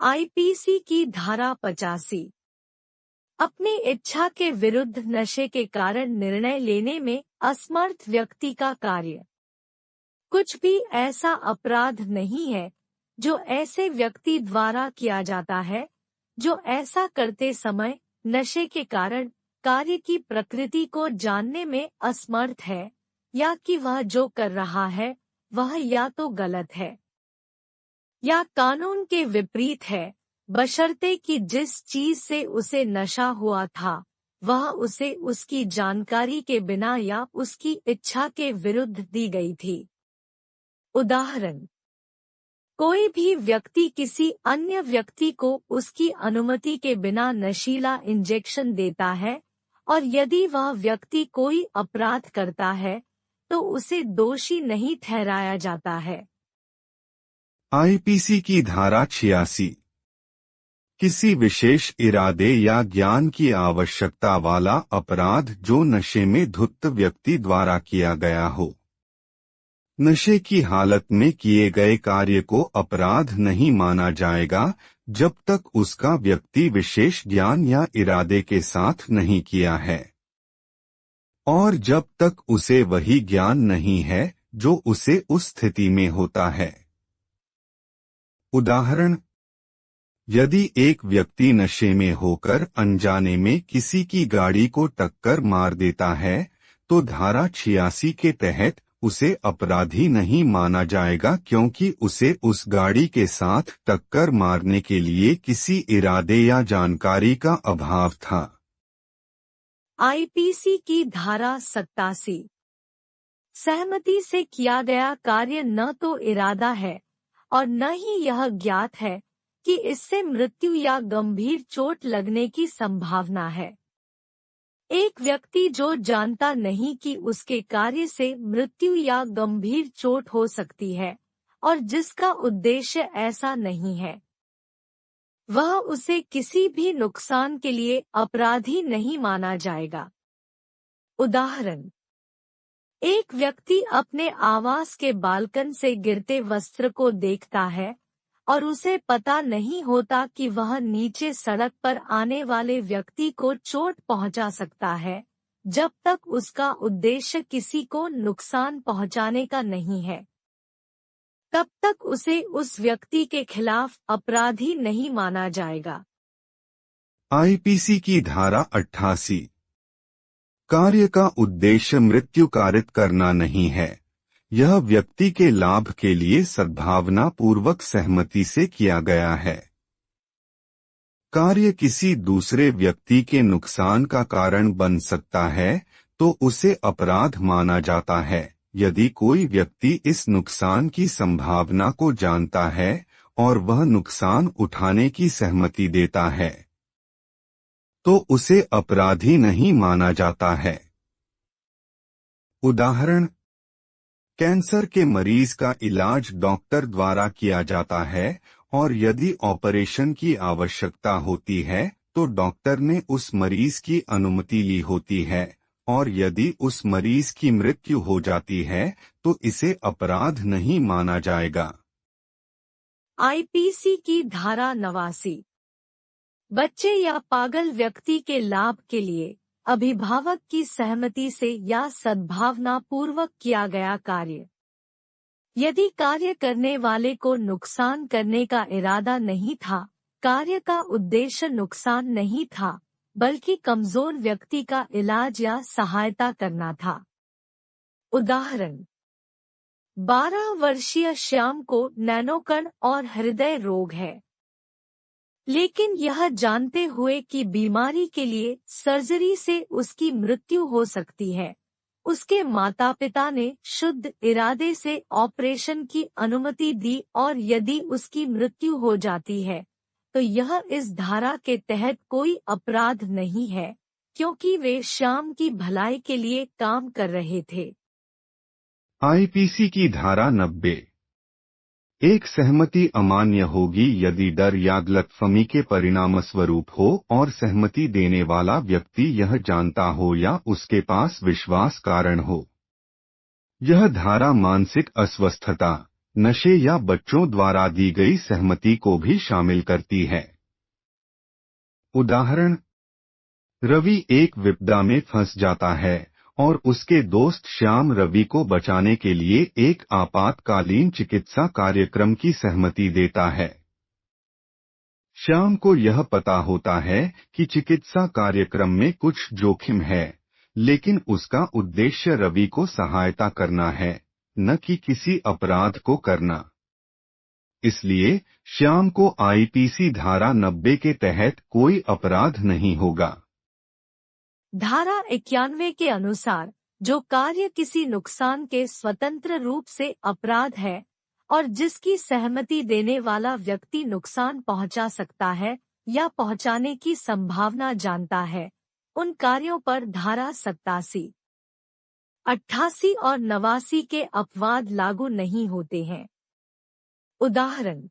IPC की धारा 85 अपनी इच्छा के विरुद्ध नशे के कारण निर्णय लेने में असमर्थ व्यक्ति का कार्य। कुछ भी ऐसा अपराध नहीं है जो ऐसे व्यक्ति द्वारा किया जाता है जो ऐसा करते समय नशे के कारण कार्य की प्रकृति को जानने में असमर्थ है, या कि वह जो कर रहा है वह या तो गलत है या कानून के विपरीत है, बशर्ते कि जिस चीज से उसे नशा हुआ था वह उसे उसकी जानकारी के बिना या उसकी इच्छा के विरुद्ध दी गई थी। उदाहरण, कोई भी व्यक्ति किसी अन्य व्यक्ति को उसकी अनुमति के बिना नशीला इंजेक्शन देता है और यदि वह व्यक्ति कोई अपराध करता है तो उसे दोषी नहीं ठहराया जाता है। आईपीसी की धारा 86 किसी विशेष इरादे या ज्ञान की आवश्यकता वाला अपराध जो नशे में धुत व्यक्ति द्वारा किया गया हो। नशे की हालत में किए गए कार्य को अपराध नहीं माना जाएगा जब तक उसका व्यक्ति विशेष ज्ञान या इरादे के साथ नहीं किया है और जब तक उसे वही ज्ञान नहीं है जो उसे उस स्थिति में होता है। उदाहरण, यदि एक व्यक्ति नशे में होकर अनजाने में किसी की गाड़ी को टक्कर मार देता है तो धारा 86 के तहत उसे अपराधी नहीं माना जाएगा क्योंकि उसे उस गाड़ी के साथ टक्कर मारने के लिए किसी इरादे या जानकारी का अभाव था। आईपीसी की धारा 87 सहमति से किया गया कार्य न तो इरादा है और न ही यह ज्ञात है कि इससे मृत्यु या गंभीर चोट लगने की संभावना है। एक व्यक्ति जो जानता नहीं कि उसके कार्य से मृत्यु या गंभीर चोट हो सकती है और जिसका उद्देश्य ऐसा नहीं है, वह उसे किसी भी नुकसान के लिए अपराधी नहीं माना जाएगा। उदाहरण, एक व्यक्ति अपने आवास के बालकन से गिरते वस्त्र को देखता है और उसे पता नहीं होता कि वह नीचे सड़क पर आने वाले व्यक्ति को चोट पहुंचा सकता है, जब तक उसका उद्देश्य किसी को नुकसान पहुंचाने का नहीं है, तब तक उसे उस व्यक्ति के खिलाफ अपराधी नहीं माना जाएगा। आईपीसी की धारा 88 कार्य का उद्देश्य मृत्यु कारित करना नहीं है, यह व्यक्ति के लाभ के लिए सद्भावना पूर्वक सहमति से किया गया है। कार्य किसी दूसरे व्यक्ति के नुकसान का कारण बन सकता है तो उसे अपराध माना जाता है यदि कोई व्यक्ति इस नुकसान की संभावना को जानता है और वह नुकसान उठाने की सहमति देता है तो उसे अपराधी नहीं माना जाता है। उदाहरण, कैंसर के मरीज का इलाज डॉक्टर द्वारा किया जाता है और यदि ऑपरेशन की आवश्यकता होती है तो डॉक्टर ने उस मरीज की अनुमति ली होती है और यदि उस मरीज की मृत्यु हो जाती है तो इसे अपराध नहीं माना जाएगा। आईपीसी की धारा 89 बच्चे या पागल व्यक्ति के लाभ के लिए अभिभावक की सहमति से या सद्भावना पूर्वक किया गया कार्य। यदि कार्य करने वाले को नुकसान करने का इरादा नहीं था, कार्य का उद्देश्य नुकसान नहीं था बल्कि कमजोर व्यक्ति का इलाज या सहायता करना था। उदाहरण, 12 वर्षीय श्याम को नैनोकण और हृदय रोग है, लेकिन यह जानते हुए कि बीमारी के लिए सर्जरी से उसकी मृत्यु हो सकती है, उसके माता पिता ने शुद्ध इरादे से ऑपरेशन की अनुमति दी और यदि उसकी मृत्यु हो जाती है तो यह इस धारा के तहत कोई अपराध नहीं है क्योंकि वे श्याम की भलाई के लिए काम कर रहे थे। आईपीसी की धारा 90 एक सहमति अमान्य होगी यदि डर या गलतफहमी के परिणामस्वरूप हो और सहमति देने वाला व्यक्ति यह जानता हो या उसके पास विश्वास कारण हो। यह धारा मानसिक अस्वस्थता, नशे या बच्चों द्वारा दी गई सहमति को भी शामिल करती है। उदाहरण, रवि एक विपदा में फंस जाता है और उसके दोस्त श्याम रवि को बचाने के लिए एक आपातकालीन चिकित्सा कार्यक्रम की सहमति देता है। श्याम को यह पता होता है कि चिकित्सा कार्यक्रम में कुछ जोखिम है, लेकिन उसका उद्देश्य रवि को सहायता करना है, न कि किसी अपराध को करना। इसलिए श्याम को आईपीसी धारा 90 के तहत कोई अपराध नहीं होगा। धारा 91 के अनुसार जो कार्य किसी नुकसान के स्वतंत्र रूप से अपराध है और जिसकी सहमति देने वाला व्यक्ति नुकसान पहुंचा सकता है या पहुंचाने की संभावना जानता है, उन कार्यों पर धारा 87, 88 और 89 के अपवाद लागू नहीं होते हैं। उदाहरण,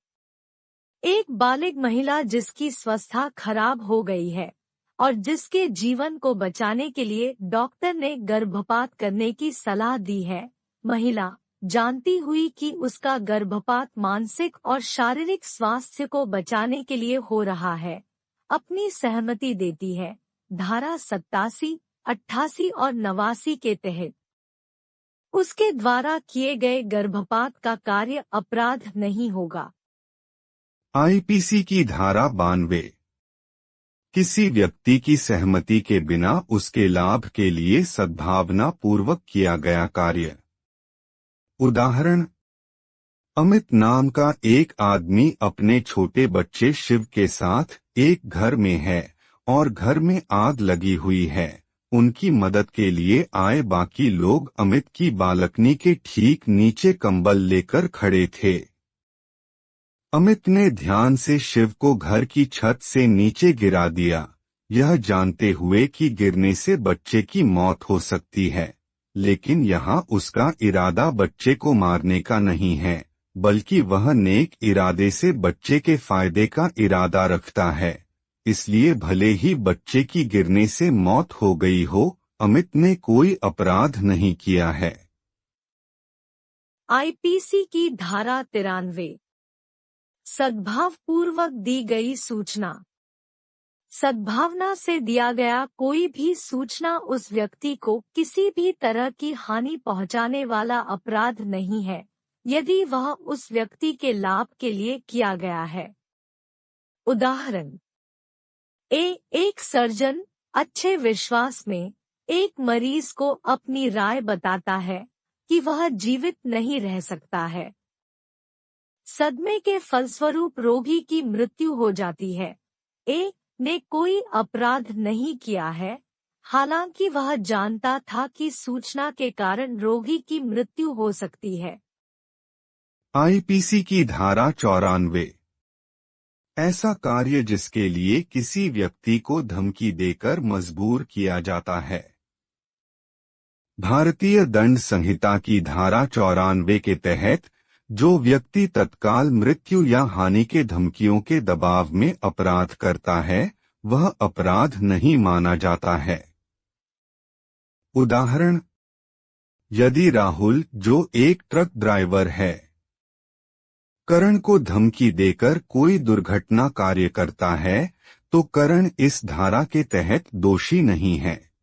एक बालिग महिला जिसकी स्वास्थ्य खराब हो गई है और जिसके जीवन को बचाने के लिए डॉक्टर ने गर्भपात करने की सलाह दी है। महिला जानती हुई कि उसका गर्भपात मानसिक और शारीरिक स्वास्थ्य को बचाने के लिए हो रहा है, अपनी सहमति देती है। धारा 87, 88 और 89 के तहत उसके द्वारा किए गए गर्भपात का कार्य अपराध नहीं होगा। आईपीसी की धारा 92, किसी व्यक्ति की सहमति के बिना उसके लाभ के लिए सद्भावना पूर्वक किया गया कार्य। उदाहरण, अमित नाम का एक आदमी अपने छोटे बच्चे शिव के साथ एक घर में है और घर में आग लगी हुई है। उनकी मदद के लिए आए बाकी लोग अमित की बालकनी के ठीक नीचे कंबल लेकर खड़े थे। अमित ने ध्यान से शिव को घर की छत से नीचे गिरा दिया, यह जानते हुए कि गिरने से बच्चे की मौत हो सकती है, लेकिन यहाँ उसका इरादा बच्चे को मारने का नहीं है, बल्कि वह नेक इरादे से बच्चे के फायदे का इरादा रखता है। इसलिए भले ही बच्चे की गिरने से मौत हो गई हो, अमित ने कोई अपराध नहीं किया है। आईपीसी की धारा 93, सद्भाव पूर्वक दी गई सूचना। सद्भावना से दिया गया कोई भी सूचना उस व्यक्ति को किसी भी तरह की हानि पहुंचाने वाला अपराध नहीं है, यदि वह उस व्यक्ति के लाभ के लिए किया गया है। उदाहरण, एक सर्जन अच्छे विश्वास में एक मरीज को अपनी राय बताता है कि वह जीवित नहीं रह सकता है। सदमे के फलस्वरूप रोगी की मृत्यु हो जाती है। ए ने कोई अपराध नहीं किया है, हालांकि वह जानता था कि सूचना के कारण रोगी की मृत्यु हो सकती है। आईपीसी की धारा 94, ऐसा कार्य जिसके लिए किसी व्यक्ति को धमकी देकर मजबूर किया जाता है। भारतीय दंड संहिता की धारा 94 के तहत जो व्यक्ति तत्काल मृत्यु या हानि के धमकियों के दबाव में अपराध करता है, वह अपराध नहीं माना जाता है। उदाहरण, यदि राहुल जो एक ट्रक ड्राइवर है, करण को धमकी देकर कोई दुर्घटना कार्य करता है, तो करण इस धारा के तहत दोषी नहीं है।